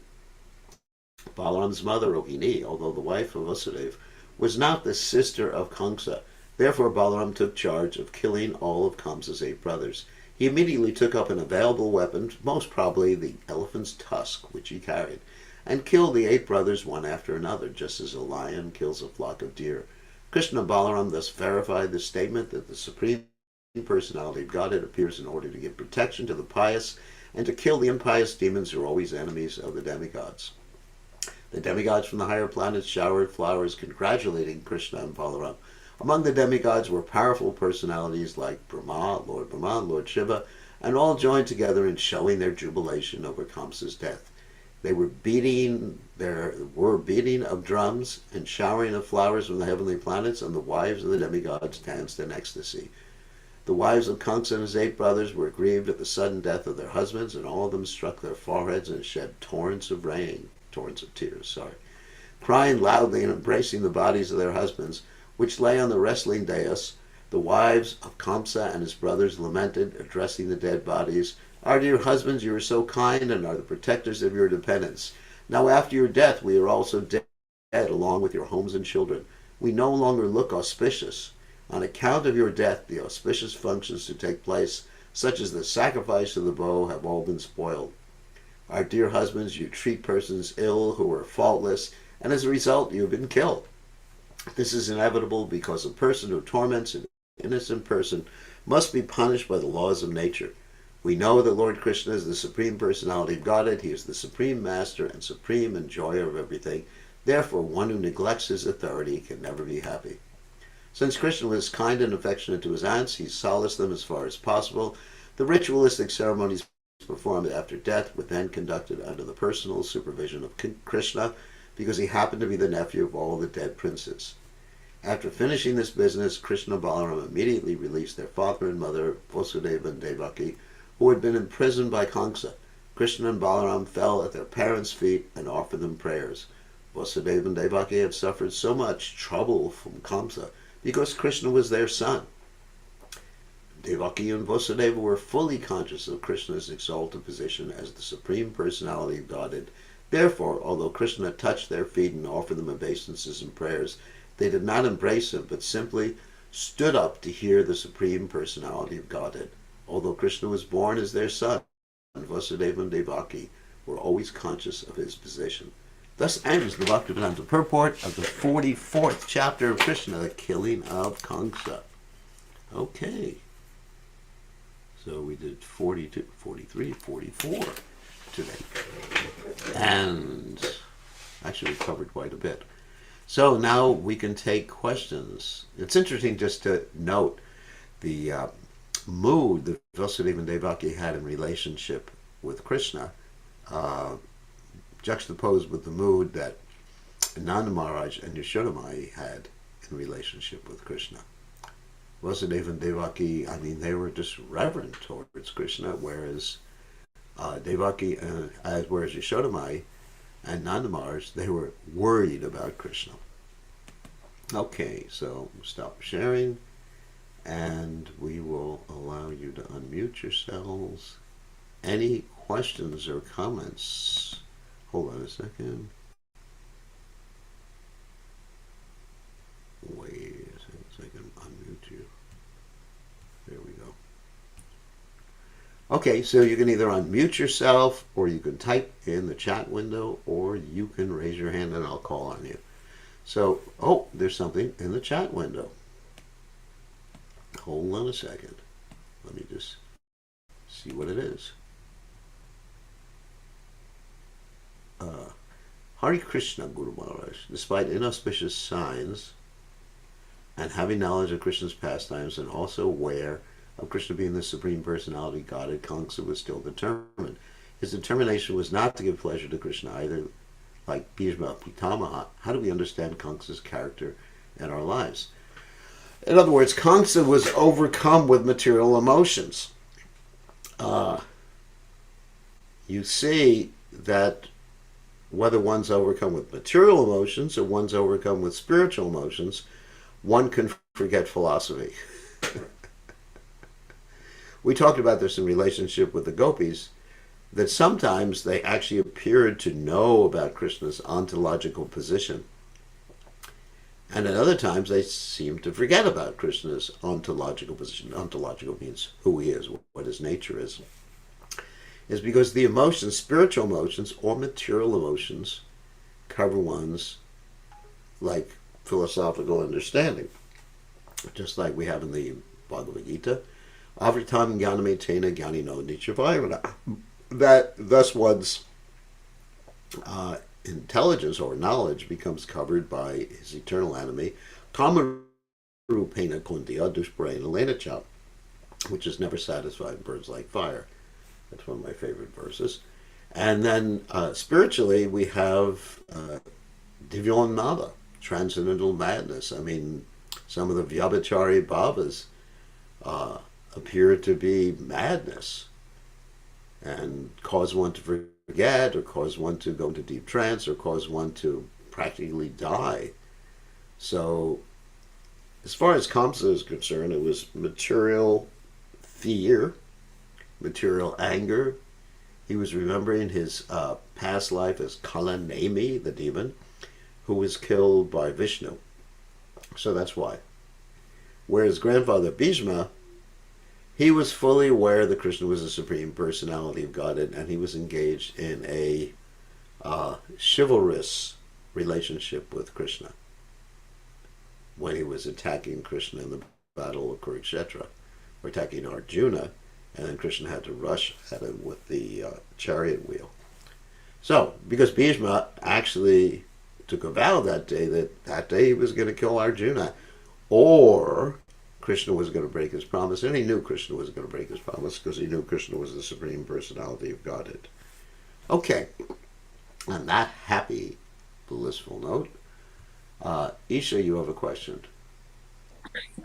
Balaram's mother, Rohini, although the wife of Vasudeva, was not the sister of Kamsa. Therefore Balaram took charge of killing all of Kamsa's 8 brothers. He immediately took up an available weapon, most probably the elephant's tusk, which he carried, and killed the 8 brothers one after another, just as a lion kills a flock of deer. Krishna and Balaram thus verified the statement that the Supreme Personality of Godhead appears in order to give protection to the pious and to kill the impious demons who are always enemies of the demigods. The demigods from the higher planets showered flowers congratulating Krishna and Balaram. Among the demigods were powerful personalities like Brahma, Lord Shiva, and all joined together in showing their jubilation over Kamsa's death. They were beating of drums and showering of flowers from the heavenly planets, and the wives of the demigods danced in ecstasy. The wives of Kamsa and his 8 brothers were grieved at the sudden death of their husbands, and all of them struck their foreheads and shed torrents of tears, crying loudly and embracing the bodies of their husbands, which lay on the wrestling dais. The wives of Kamsa and his brothers lamented, addressing the dead bodies, "Our dear husbands, you are so kind and are the protectors of your dependents. Now after your death we are also dead, along with your homes and children. We no longer look auspicious. On account of your death, the auspicious functions to take place, such as the sacrifice of the bow, have all been spoiled. Our dear husbands, you treat persons ill who are faultless, and as a result you have been killed. This is inevitable because a person who torments an innocent person must be punished by the laws of nature. We know that Lord Krishna is the Supreme Personality of Godhead. He is the Supreme Master and Supreme Enjoyer of everything. Therefore, one who neglects his authority can never be happy. Since Krishna was kind and affectionate to his aunts, he solaced them as far as possible. The ritualistic ceremonies performed after death were then conducted under the personal supervision of Krishna, because he happened to be the nephew of all the dead princes. After finishing this business, Krishna and Balaram immediately released their father and mother, Vasudeva and Devaki, who had been imprisoned by Kamsa. Krishna and Balaram fell at their parents' feet and offered them prayers. Vasudeva and Devaki had suffered so much trouble from Kamsa because Krishna was their son. Devaki and Vasudeva were fully conscious of Krishna's exalted position as the Supreme Personality of Godhead. Therefore, although Krishna touched their feet and offered them obeisances and prayers, they did not embrace him, but simply stood up to hear the Supreme Personality of Godhead. Although Krishna was born as their son, Vasudeva and Devaki were always conscious of his position. Thus ends the Bhaktivedanta purport of the 44th chapter of Krishna, the killing of Kamsa. Okay. So we did 42, 43, 44 today. And actually we covered quite a bit. So now we can take questions. It's interesting just to note the mood that Vasudeva and Devaki had in relationship with Krishna, juxtaposed with the mood that Nanda Maharaj and Yashodamai had in relationship with Krishna. Vasudeva and Devaki, I mean, they were just reverent towards Krishna, whereas Devaki, whereas Yashodamai and Nanda Maharaj, they were worried about Krishna. Okay, so stop sharing, and we will allow you to unmute yourselves. Any questions or comments? Hold on a second. Wait a second so I can unmute you. There we go. Okay, so you can either unmute yourself, or you can type in the chat window, or you can raise your hand and I'll call on you. So, oh, there's something in the chat window. Hold on a second. Let me just see what it is. Hare Krishna, Guru Maharaj. Despite inauspicious signs and having knowledge of Krishna's pastimes and also aware of Krishna being the Supreme Personality Godhead, Kamsa was still determined. His determination was not to give pleasure to Krishna either, like Bhishma Pitamaha. How do we understand Kamsa's character in our lives? In other words, Kamsa was overcome with material emotions. You see that whether one's overcome with material emotions or one's overcome with spiritual emotions, one can forget philosophy. We talked about this in relationship with the gopis, that sometimes they actually appeared to know about Krishna's ontological position. And at other times they seem to forget about Krishna's ontological position. Ontological means who he is, what his nature is. Is because the emotions, spiritual emotions or material emotions, cover one's like philosophical understanding. Just like we have in the Bhagavad Gita, Avritam Gyanametena Gyanino Nichavayana. That thus one's intelligence or knowledge becomes covered by his eternal enemy, Kamarupena Kundiya Dushprayana Lenacha, which is never satisfied and burns like fire. That's one of my favorite verses. And then spiritually, we have Divyonada, transcendental madness. I mean, some of the Vyabhachari Bhavas appear to be madness and cause one to forget, or cause one to go into deep trance, or cause one to practically die. So, as far as Kamsa is concerned, it was material fear, material anger. He was remembering his past life as Kalanemi, the demon, who was killed by Vishnu. So that's why. Whereas grandfather Bhishma, he was fully aware that Krishna was the Supreme Personality of Godhead, and he was engaged in a chivalrous relationship with Krishna when he was attacking Krishna in the Battle of Kurukshetra, or attacking Arjuna, and then Krishna had to rush at him with the chariot wheel. So, because Bhishma actually took a vow that day he was going to kill Arjuna, or Krishna was going to break his promise, and he knew Krishna was going to break his promise because he knew Krishna was the Supreme Personality of Godhead. Okay, on that happy, blissful note, Isha, you have a question.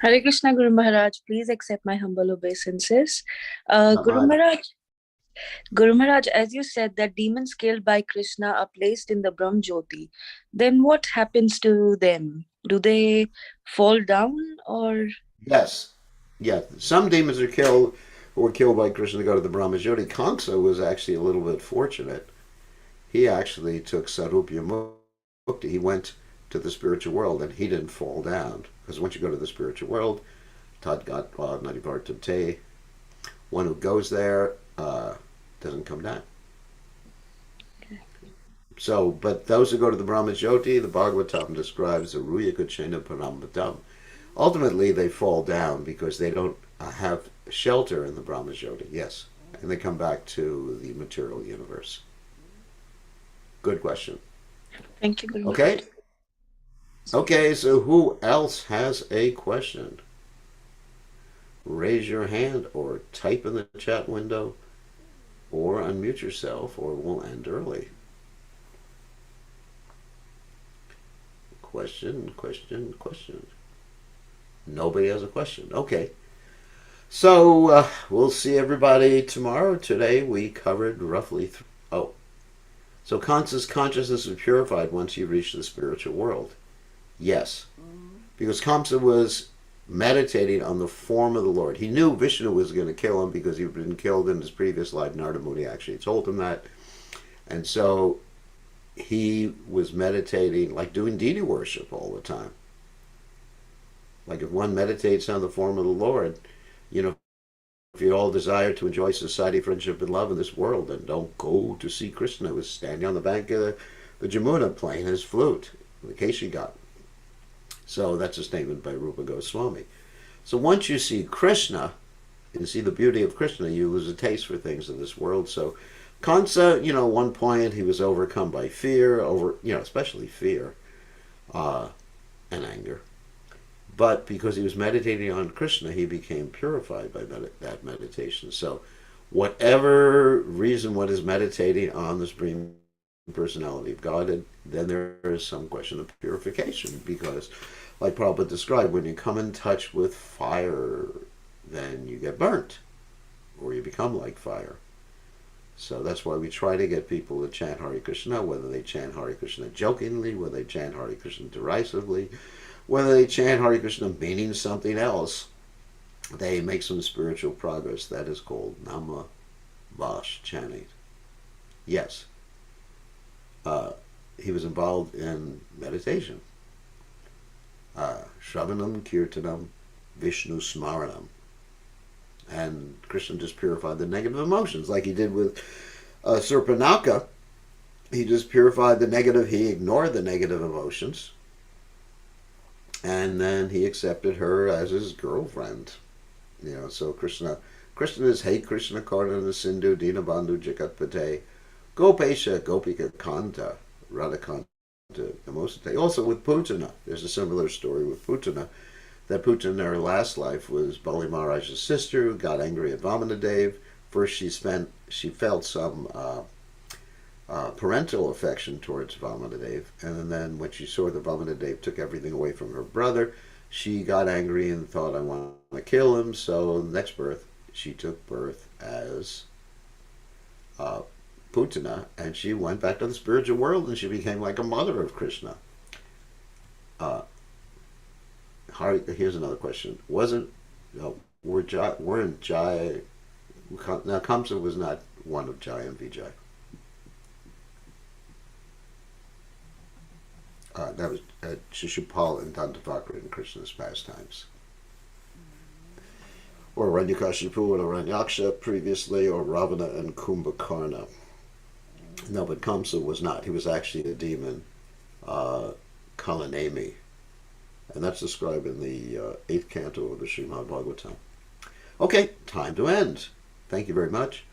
Hare Krishna, Guru Maharaj. Please accept my humble obeisances. Guru Maharaj, as you said that demons killed by Krishna are placed in the Brahm Jyoti, then what happens to them? Do they fall down or? Yes. Yeah. Some demons were killed by Krishna to go to the Brahmajyoti. Kamsa was actually a little bit fortunate. He actually took Sarupya Mukti. He went to the spiritual world and he didn't fall down. Because once you go to the spiritual world, Tadgatva Nadivartate, one who goes there doesn't come down. So, but those who go to the Brahmajyoti, the Bhagavatam describes the Ruya Kuchena Parambatam. Ultimately, they fall down because they don't have shelter in the Brahmajyoti, yes. And they come back to the material universe. Good question. Thank you, Guru. Okay? Okay, so who else has a question? Raise your hand or type in the chat window or unmute yourself or we'll end early. Question, question, question. Nobody has a question. Okay. So we'll see everybody tomorrow. Today we covered roughly. So consciousness is purified once you reach the spiritual world. Yes. Because Kamsa was meditating on the form of the Lord. He knew Vishnu was going to kill him because he'd been killed in his previous life. Narada Muni actually told him that. And so he was meditating, like doing deity worship all the time. Like if one meditates on the form of the Lord, you know, if you all desire to enjoy society, friendship, and love in this world, then don't go to see Krishna, who was standing on the bank of the Jamuna playing his flute, the Keshi god. So that's a statement by Rupa Goswami. So once you see Krishna, you see the beauty of Krishna, you lose a taste for things in this world. So Kansa, at one point he was overcome by fear, especially fear and anger. But because he was meditating on Krishna, he became purified by that meditation. So whatever reason one is meditating on the Supreme Personality of God, then there is some question of purification. Because, like Prabhupada described, when you come in touch with fire, then you get burnt, or you become like fire. So that's why we try to get people to chant Hare Krishna, whether they chant Hare Krishna jokingly, whether they chant Hare Krishna derisively, whether they chant Hare Krishna meaning something else, they make some spiritual progress. That is called Nama Vash chanting. Yes. He was involved in meditation. Shravanam, Kirtanam, Vishnu Smaranam. And Krishna just purified the negative emotions, like he did with Surpanaka. He just purified the negative. He ignored the negative emotions. And then he accepted her as his girlfriend. So Krishna is Hey Krishna Karnana Sindhu Dinabandhu Jagatpate Gopesha Gopika Kanta Radhakanta Namostate. Also with Putana, there's a similar story with Putana. That Putana in her last life was Bali Maharaj's sister who got angry at Vamanadev. First she felt some parental affection towards Vamanadev, and then when she saw that Vamanadev took everything away from her brother, she got angry and thought, I want to kill him. So next birth, she took birth as Putana, and she went back to the spiritual world, and she became like a mother of Krishna. Here's another question. Weren't Jai... Now, Kamsa was not one of Jai and Vijay. That was Shishupal and Dantavakra in Krishna's pastimes. Or Ranyakashipu and Aranyaksha previously, or Ravana and Kumbhakarna. No, but Kamsa was not. He was actually a demon, Kalanemi. And that's described in the 8th canto of the Srimad Bhagavatam. Okay, time to end. Thank you very much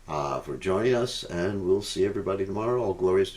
for joining us, and we'll see everybody tomorrow. All glories to